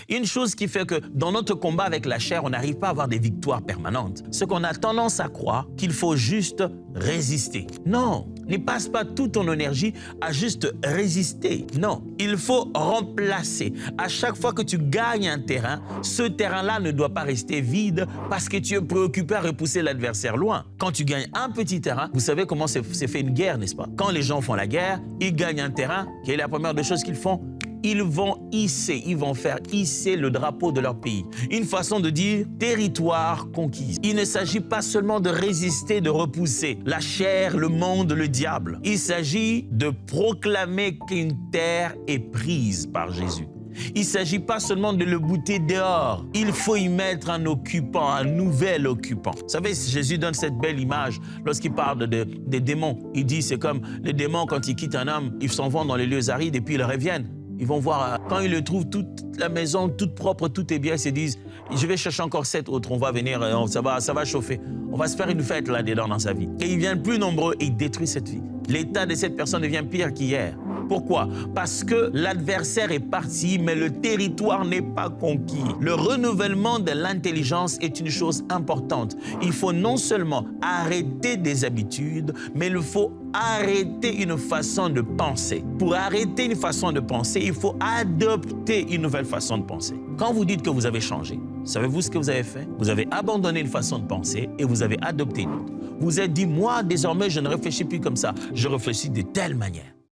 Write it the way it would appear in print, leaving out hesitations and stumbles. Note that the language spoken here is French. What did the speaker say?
Une chose qui fait que dans notre combat avec la chair, on n'arrive pas à avoir des victoires permanentes. C'est qu'on a tendance à croire qu'il faut juste résister. Non, ne passe pas toute ton énergie à juste résister. Non, il faut remplacer. À chaque fois que tu gagnes un terrain, ce terrain-là ne doit pas rester vide parce que tu es préoccupé à repousser l'adversaire loin. Quand tu gagnes un petit terrain, vous savez comment c'est fait une guerre, n'est-ce pas? Quand les gens font la guerre, ils gagnent un terrain, quelle est la première des choses qu'ils font? Ils vont faire hisser le drapeau de leur pays. Une façon de dire territoire conquis. Il ne s'agit pas seulement de résister, de repousser la chair, le monde, le diable. Il s'agit de proclamer qu'une terre est prise par Jésus. Il ne s'agit pas seulement de le bouter dehors. Il faut y mettre un occupant, un nouvel occupant. Vous savez, Jésus donne cette belle image lorsqu'il parle des démons. Il dit, c'est comme les démons, quand ils quittent un homme, ils s'en vont dans les lieux arides et puis ils reviennent. Ils vont voir, quand ils le trouvent, toute la maison, toute propre, tout est bien, ils se disent, je vais chercher encore 7 autres, on va venir, ça va chauffer. On va se faire une fête là-dedans dans sa vie. Et ils viennent plus nombreux et ils détruisent cette vie. L'état de cette personne devient pire qu'hier. Pourquoi? Parce que l'adversaire est parti, mais le territoire n'est pas conquis. Le renouvellement de l'intelligence est une chose importante. Il faut non seulement arrêter des habitudes, mais il faut arrêter une façon de penser. Pour arrêter une façon de penser, il faut adopter une nouvelle façon de penser. Quand vous dites que vous avez changé, savez-vous ce que vous avez fait? Vous avez abandonné une façon de penser et vous avez adopté une autre. Vous vous êtes dit, moi, désormais, je ne réfléchis plus comme ça. Je réfléchis de telle manière.